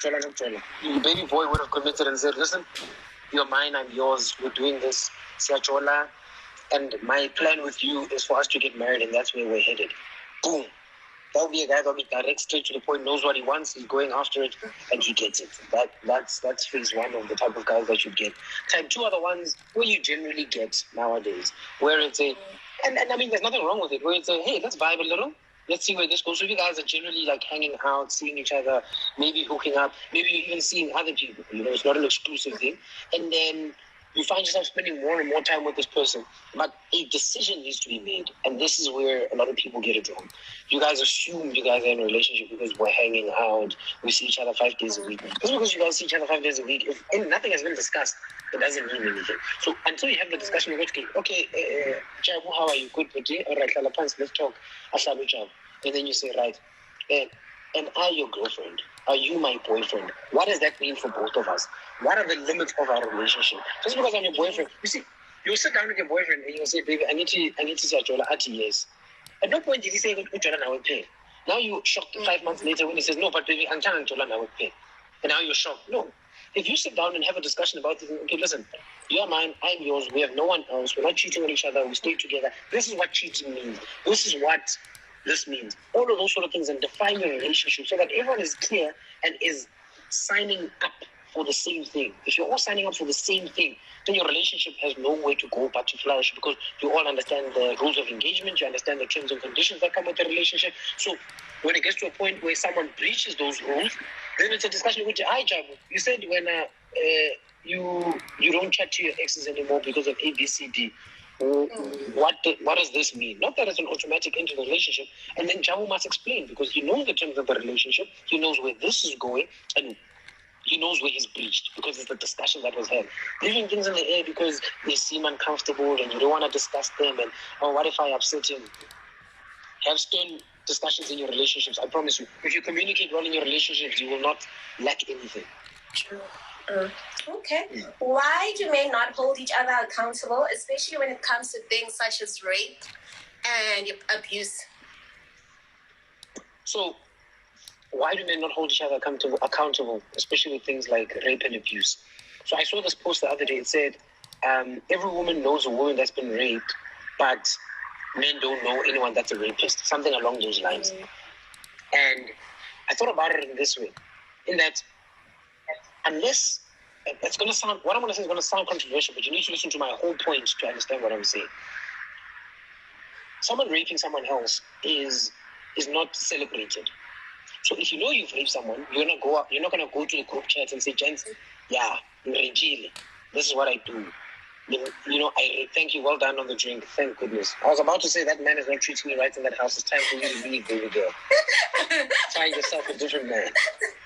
The baby boy would have committed and said, listen, you're mine, I'm yours, we're doing this, siyachola, and my plan with you is for us to get married, and that's where we're headed. Boom. That would be a guy that will be direct, straight to the point, knows what he wants, he's going after it, and he gets it. That's phase one of the type of guys that you get. Type two are the ones where you generally get nowadays, where it's a, and I mean, there's nothing wrong with it, where it's a, hey, let's vibe a little, let's see where this goes. So you guys are generally like hanging out, seeing each other, maybe hooking up, maybe even seeing other people, it's not an exclusive thing. And then you find yourself spending more and more time with this person, but a decision needs to be made. And this is where a lot of people get it wrong. You guys assume you guys are in a relationship because we're hanging out, we see each other 5 days a week. Just because you guys see each other 5 days a week, if nothing has been discussed, it doesn't mean anything. So until you have the discussion, you go to, okay, Jabu, how are you? Good, buddy? All right, let's talk. And then you say, right, am I your girlfriend? Are you my boyfriend? What does that mean for both of us? What are the limits of our relationship? Just because I'm your boyfriend, you see, you sit down with your boyfriend and you say, baby, I need to say yes. At no point did he say, I will pay. Now you're shocked 5 months later when he says, no, but baby, I'm telling you, I will pay. And now you're shocked. No. If you sit down and have a discussion about this, okay, listen, you're mine, I'm yours, we have no one else, we're not cheating on each other, we stay together. This is what cheating means. This is what this means. All of those sort of things, and define your relationship so that everyone is clear and is signing up for the same thing. If you're all signing up for the same thing, then your relationship has nowhere to go but to flourish, because you all understand the rules of engagement, you understand the terms and conditions that come with the relationship. So when it gets to a point where someone breaches those rules, then it's a discussion with I, Jabu. You said when you don't chat to your exes anymore because of A, B, C, D. What does this mean? Not that it's an automatic into the relationship. And then Jabu must explain, because he knows the terms of the relationship, he knows where this is going, and he knows where he's breached, because it's the discussion that was had. Leaving things in the air because they seem uncomfortable and you don't want to discuss them, and what if I upset him? Have stern discussions in your relationships. I promise you, if you communicate well in your relationships, you will not lack anything. True. Okay. Why do men not hold each other accountable, especially when it comes to things such as rape and abuse? So, why do men not hold each other accountable, especially with things like rape and abuse? So I saw this post the other day. It said, every woman knows a woman that's been raped, but men don't know anyone that's a rapist. Something along those lines. And I thought about it in this way, in that unless, it's going to sound, what I'm going to say is going to sound controversial, but you need to listen to my whole point to understand what I'm saying. Someone raping someone else is not celebrated. So if you know you've raped someone, you're not going to go to the group chat and say, gents, yeah, Regile, this is what I do. I thank you, well done on the drink, thank goodness. I was about to say that man is not treating me right in that house. It's time for you to leave, baby girl. Find yourself a different man.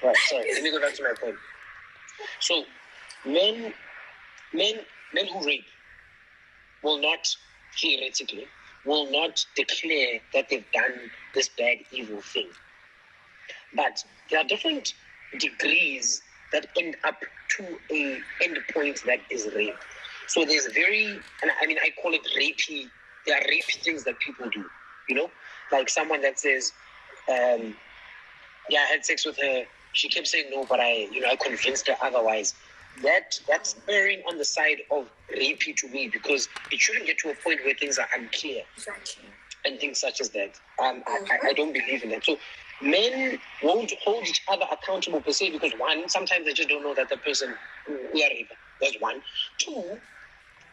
Right, sorry, let me go back to my point. So, men who rape will not, theoretically, will not declare that they've done this bad, evil thing. But there are different degrees that end up to a end point that is rape. So there's I call it rapey. There are rapey things that people do, like someone that says, I had sex with her. She kept saying no, but I convinced her otherwise. That's erring on the side of rapey to me, because it shouldn't get to a point where things are unclear. Exactly. And things such as that. I don't believe in that. So men won't hold each other accountable per se, because one, sometimes they just don't know that the person, we are raper. That's one. Two,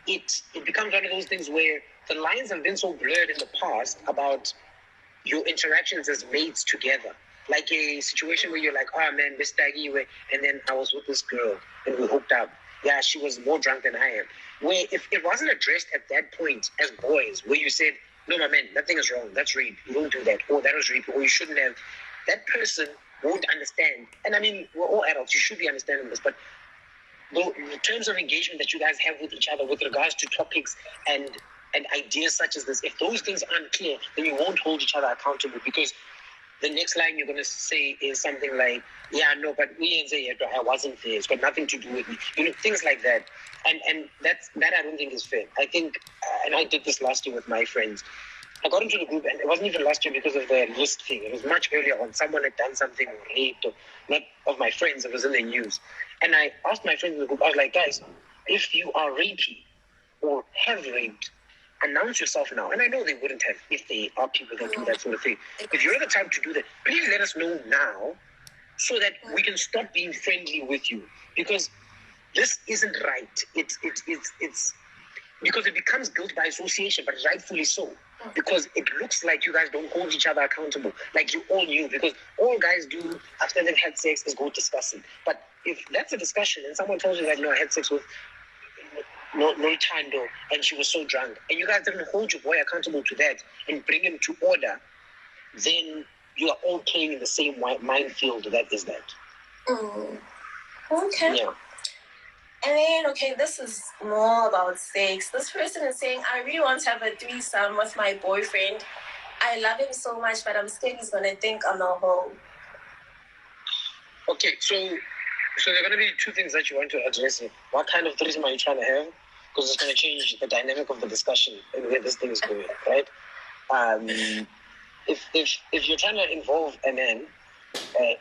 it becomes one of those things where the lines have been so blurred in the past about your interactions as mates together. Like a situation where you're like, oh man, this taggy, and then I was with this girl and we hooked up. Yeah, she was more drunk than I am. Where if it wasn't addressed at that point as boys, where you said, no, my man, nothing is wrong. That's rape. You don't do that. Or that was rape. Or you shouldn't have. That person won't understand. And I mean, we're all adults. You should be understanding this. But the terms of engagement that you guys have with each other with regards to topics and ideas such as this, if those things aren't clear, then you won't hold each other accountable, because the next line you're going to say is something like, yeah, no, but we didn't say it, I wasn't there. It's got nothing to do with me. Things like that. And that I don't think is fair. I think, and I did this last year with my friends, I got into the group, and it wasn't even last year because of the list thing. It was much earlier on. Someone had done something or raped, or not of my friends. It was in the news. And I asked my friends in the group, I was like, guys, if you are raping or have raped, announce yourself now. And I know they wouldn't have if they are people that do that sort of thing. If you're the type to do that, please let us know now so that we can stop being friendly with you. Because this isn't right. It's because it becomes guilt by association, but rightfully so. Because it looks like you guys don't hold each other accountable, like you all knew. Because all guys do after they've had sex is go discuss it. But if that's a discussion and someone tells you that, no, I had sex with no Tando and she was so drunk, and you guys didn't hold your boy accountable to that and bring him to order, then you are all playing in the same minefield that is that. Okay. Yeah. And then, okay, this is more about sex. This person is saying, I really want to have a threesome with my boyfriend. I love him so much, but I'm scared he's going to think I'm a hoe. Okay, so there are going to be two things that you want to address here. What kind of threesome are you trying to have? Because it's going to change the dynamic of the discussion and where this thing is going, right? If you're trying to involve a man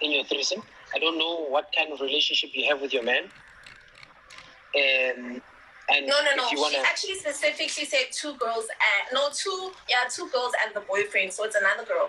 in your threesome, I don't know what kind of relationship you have with your man. And no. She actually specifically said two girls two girls and the boyfriend, so it's another girl.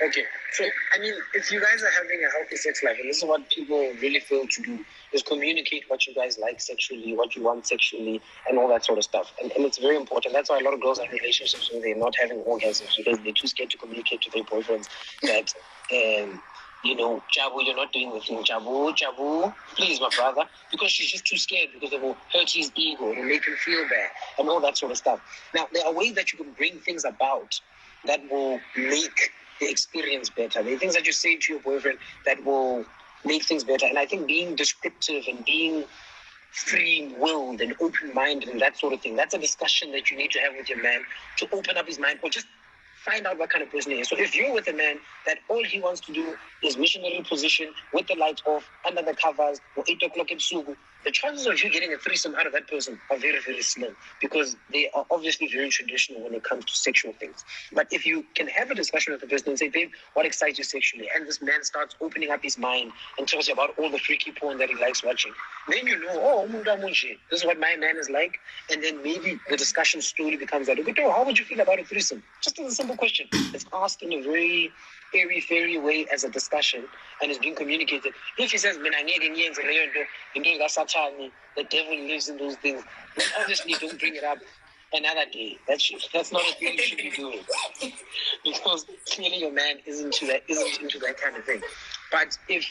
Okay, so I mean, if you guys are having a healthy sex life, and this is what people really fail to do, is communicate what you guys like sexually, what you want sexually, and all that sort of stuff. And it's very important. That's why a lot of girls are in relationships where they're not having orgasms because they're too scared to communicate to their boyfriends that, Jabu, you're not doing the thing. Jabu, please, my brother. Because she's just too scared because it will hurt his ego, it will make him feel bad, and all that sort of stuff. Now, there are ways that you can bring things about that will make the experience better. There are things that you say to your boyfriend that will make things better. And I think being descriptive and being free-willed and open-minded and that sort of thing, that's a discussion that you need to have with your man to open up his mind or just find out what kind of person he is. So if you're with a man that all he wants to do is missionary position with the lights off, under the covers, or 8 o'clock in Sugu, the chances of you getting a threesome out of that person are very, very slim because they are obviously very traditional when it comes to sexual things. But if you can have a discussion with the person and say, babe, what excites you sexually? And this man starts opening up his mind and tells you about all the freaky porn that he likes watching. Then you know, this is what my man is like. And then maybe the discussion slowly becomes that, okay, how would you feel about a threesome? Just as a simple question. It's asked in a very airy-fairy way as a discussion and it's being communicated. If he says, the devil lives in those things, then obviously don't bring it up another day. That's not a thing you should be doing. Because clearly your man isn't into that kind of thing. But if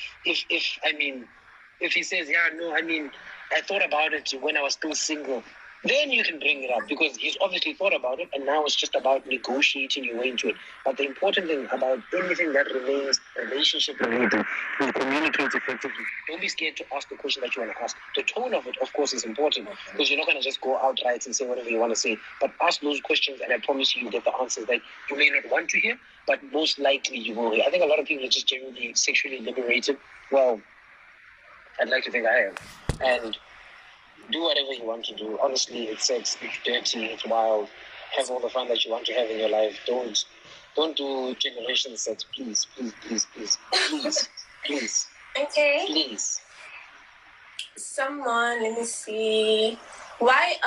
he says, I thought about it when I was still single, then you can bring it up because he's obviously thought about it and now it's just about negotiating your way into it. But the important thing about anything that remains relationship related is communicate effectively. Don't be scared to ask the question that you want to ask. The tone of it, of course, is important because you're not going to just go outright and say whatever you want to say. But ask those questions and I promise you get the answers that you may not want to hear, but most likely you will hear. I think a lot of people are just genuinely sexually liberated. Well, I'd like to think I am. And do whatever you want to do. Honestly, it's sex, it's dirty, it's wild. Have all the fun that you want to have in your life. Don't do generation sex, please. Okay. Please. Someone, let me see. My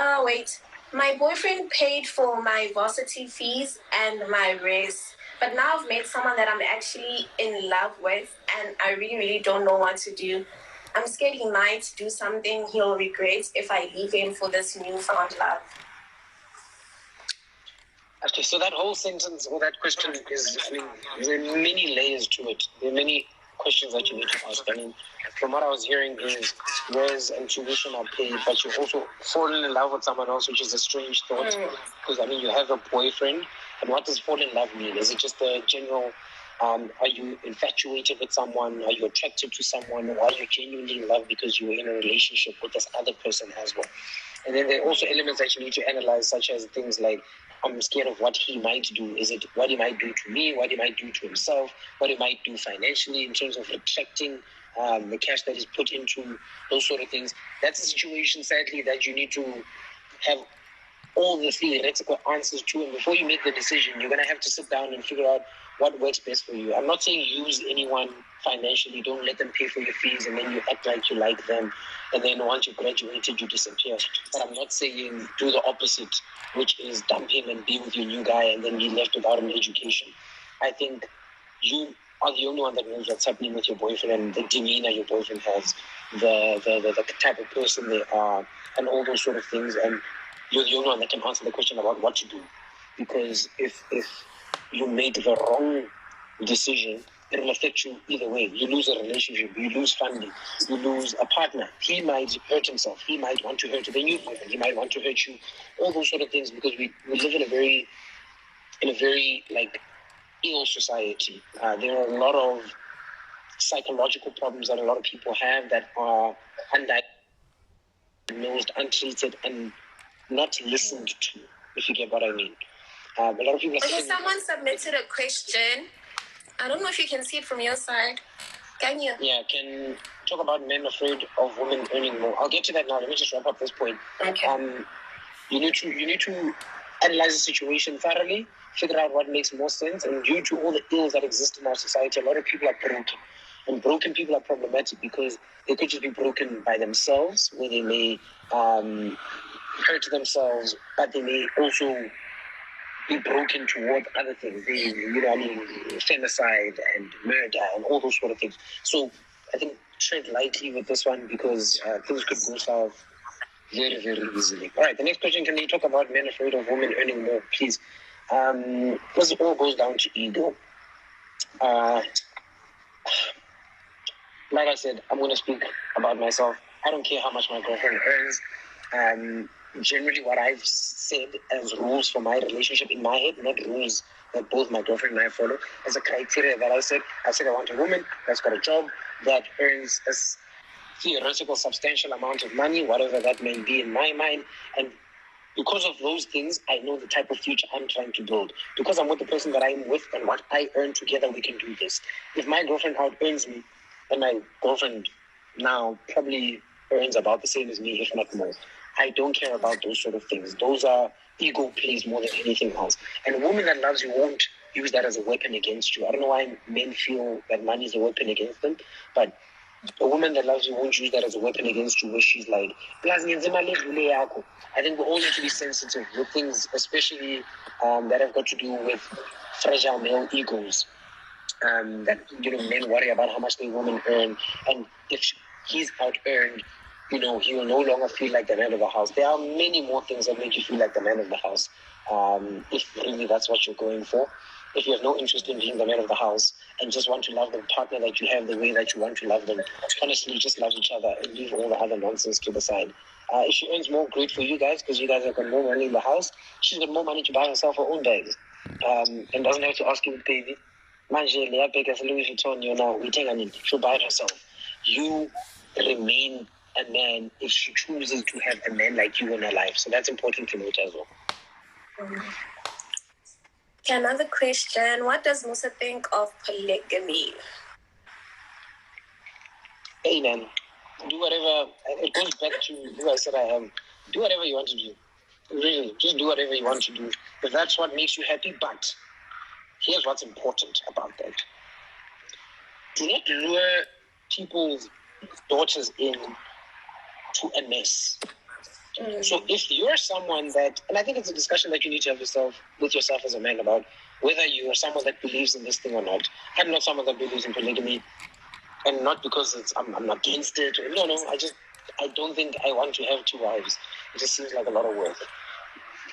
boyfriend paid for my varsity fees and my race. But now I've met someone that I'm actually in love with and I really, really don't know what to do. I'm scared he might do something he'll regret if I leave him for this newfound love. Okay, so that whole sentence or that question there are many layers to it. There are many questions that you need to ask. From what I was hearing is res and tuition are paid, but you also fallen in love with someone else, which is a strange thought. Because, you have a boyfriend, and what does fall in love mean? Is it just a general... are you infatuated with someone? Are you attracted to someone? Or are you genuinely in love because you were in a relationship with this other person as well? And then there are also elements that you need to analyze, such as things like, I'm scared of what he might do. Is it what he might do to me, what he might do to himself, what he might do financially in terms of retracting the cash that is put into those sort of things? That's a situation, sadly, that you need to have all the theoretical answers to, and before you make the decision, you're going to have to sit down and figure out what works best for you. I'm not saying use anyone financially. Don't let them pay for your fees and then you act like you like them, and then once you graduated, you disappear. But I'm not saying do the opposite, which is dump him and be with your new guy and then be left without an education. I think you are the only one that knows what's happening with your boyfriend and the demeanor your boyfriend has, the type of person they are, and all those sort of things. And you're the only one that can answer the question about what to do. Because if you made the wrong decision, it will affect you either way. You lose a relationship, you lose funding, you lose a partner. He might hurt himself. He might want to hurt the new boyfriend. He might want to hurt you. All those sort of things, because we live in a very like ill society. There are a lot of psychological problems that a lot of people have that are undiagnosed, untreated, and not listened to, if you get what I mean. A lot of people are okay, someone submitted a question. I don't know if you can see it from your side. Can you? Yeah, can talk about men afraid of women earning more. I'll get to that now. Let me just wrap up this point. Okay. You need to analyze the situation thoroughly, figure out what makes more sense, and due to all the ills that exist in our society, a lot of people are broken. And broken people are problematic because they could just be broken by themselves, where they may hurt themselves, but they may also be broken towards other things. They, femicide and murder and all those sort of things. So I think tread lightly with this one because things could go south very, very easily. All right, the next question, can you talk about men afraid of women earning more, please? This all goes down to ego. Like I said, I'm going to speak about myself. I don't care how much my girlfriend earns. Generally, what I've said as rules for my relationship in my head, not rules that both my girlfriend and I follow, as a criteria that I said I want a woman that's got a job that earns a theoretical substantial amount of money, whatever that may be in my mind. And because of those things, I know the type of future I'm trying to build. Because I'm with the person that I'm with and what I earn together, we can do this. If my girlfriend out earns me, and my girlfriend now probably earns about the same as me, if not more, I don't care about those sort of things. Those are ego plays more than anything else. And a woman that loves you won't use that as a weapon against you. I don't know why men feel that money is a weapon against them, but a woman that loves you won't use that as a weapon against you, where she's like, I think we all need to be sensitive with things, especially that have got to do with fragile male egos. That men worry about how much the women earn, and if he's out earned, he will no longer feel like the man of the house. There are many more things that make you feel like the man of the house, if really that's what you're going for. If you have no interest in being the man of the house and just want to love the partner that you have the way that you want to love them, honestly, just love each other and leave all the other nonsense to the side. If she earns more, great for you guys, because you guys have got more money in the house. She's got more money to buy herself her own bags, and doesn't have to ask you, baby. Manje, Louis Vuitton, she'll buy it herself. You remain a man if she chooses to have a man like you in her life. So that's important to note as well. Okay, another question. What does Musa think of polygamy? Hey, man, do whatever. It goes back to who I said I am. Do whatever you want to do. Really, just do whatever you want to do. If that's what makes you happy, but here's what's important about that. Do not lure people's daughters in to a mess. So if you're someone that, and I think it's a discussion that you need to have with yourself as a man about whether you are someone that believes in this thing or not. I'm not someone that believes in polygamy, and not because I'm against it. No, I don't think I want to have 2 wives. It just seems like a lot of work.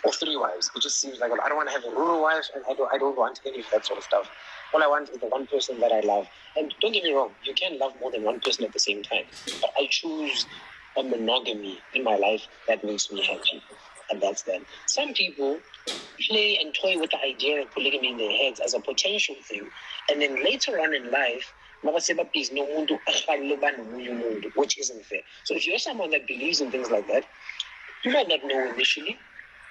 Or 3 wives. It just seems like I don't want to have a rural wife, and I don't want any of that sort of stuff. All I want is the one person that I love. And don't get me wrong, you can love more than one person at the same time. But I choose a monogamy in my life that makes me happy. And that's that. Some people play and toy with the idea of polygamy in their heads as a potential thing. And then later on in life, which isn't fair. So if you're someone that believes in things like that, you might not know initially,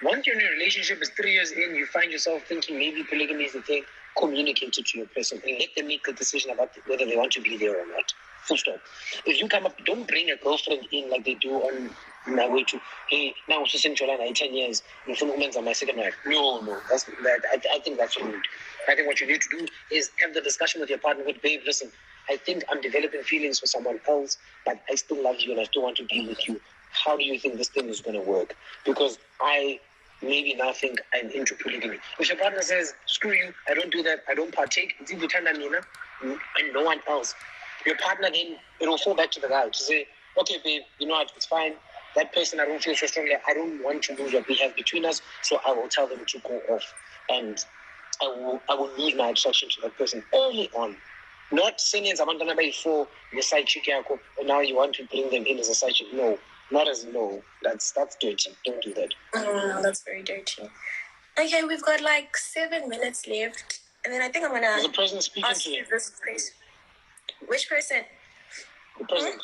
Once you're in a relationship, it's 3 years in, you find yourself thinking maybe polygamy is the thing, communicate it to your person and let them make the decision about whether they want to be there or not. Full stop. If you come up, don't bring a girlfriend in like they do on my way to, hey, now we're in July, 10 years, women's on my second wife. No, I think that's rude. I think what you need to do is have the discussion with your partner with, babe, listen, I think I'm developing feelings for someone else, but I still love you and I still want to be with you. How do you think this thing is going to work? Because I maybe now think I'm into polygamy. If your partner says, screw you, I don't do that, I don't partake, it's either Nina and no one else. Your partner then, it will fall back to the guy to say, okay, babe, you know what, it's fine. That person I don't feel so strongly, I don't want to lose what we have between us, so I will tell them to go off. And I will lose my attraction to that person early on. Not saying it's about before your side chick, and now you want to bring them in as a side chick. No, not as no. That's dirty. Don't do that. No, that's very dirty. Okay, we've got like 7 minutes left, and then I think I'm gonna There's a person speaking ask to you you. this question. Which person? The person.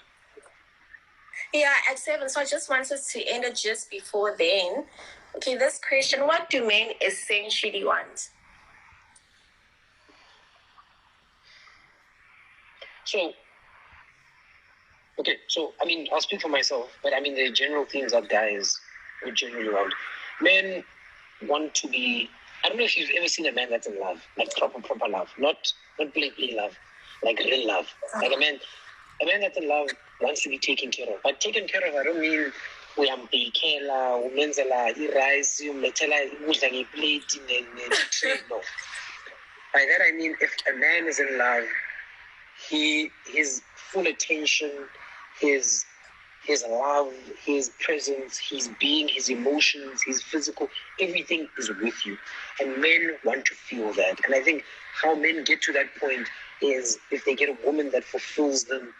Yeah, at 7. So I just wanted to end it just before then. Okay, this question: what do men essentially want? So, okay, so I mean, I'll speak for myself, but I mean, the general themes that guys would generally want. Men want to be. I don't know if you've ever seen a man that's in love, like proper love, not play love, like real love. Like a man that's in love wants to be taken care of. But taken care of, I don't mean uyambhekela, umenzela i-rice, umlethela ukudla ngeplate ne-tray. No. By that I mean, if a man is in love, his full attention, his love, his presence, his being, his emotions, his physical, everything is with you. And men want to feel that. And I think how men get to that point is if they get a woman that fulfills them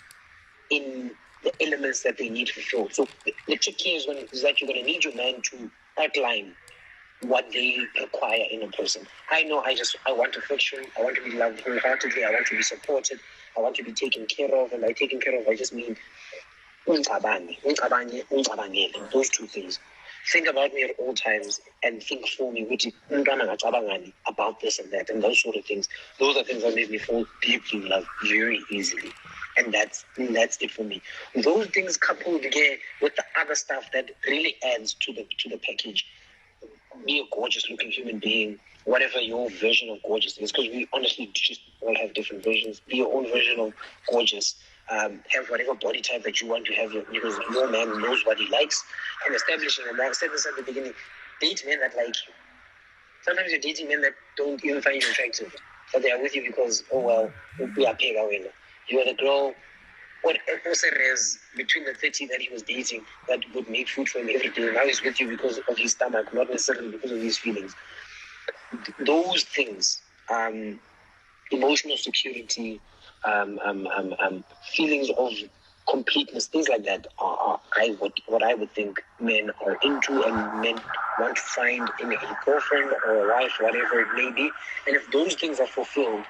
in the elements that they need fulfilled. So the trick here is that you're going to need your man to outline what they require in a person. I know I want affection, I want to be loved wholeheartedly, I want to be supported, I want to be taken care of, and by taken care of, I just mean those two things. Think about me at all times and think for me about this and that and those sort of things. Those are things that make me fall deeply in love very easily. And that's it for me. Those things coupled again with the other stuff that really adds to the package. Be a gorgeous looking human being, whatever your version of gorgeous is, because we honestly just all have different versions. Be your own version of gorgeous. Have whatever body type that you want to have, because your man knows what he likes. And establishing, and I said this at the beginning, date men that like you. Sometimes you're dating men that don't even find you attractive, but they are with you because, oh well, we are paying our winner. You are the girl. What also is between the 30 that he was dating that would make food for him every day. Now he's with you because of his stomach, not necessarily because of his feelings. Those things, emotional security, feelings of completeness, things like that are what I would think men are into and men want to find in a girlfriend or a wife, whatever it may be. And if those things are fulfilled,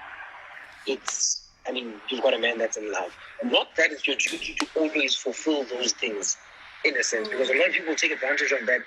you've got a man that's in love. Not that it's your duty to always fulfill those things, in a sense, because a lot of people take advantage of that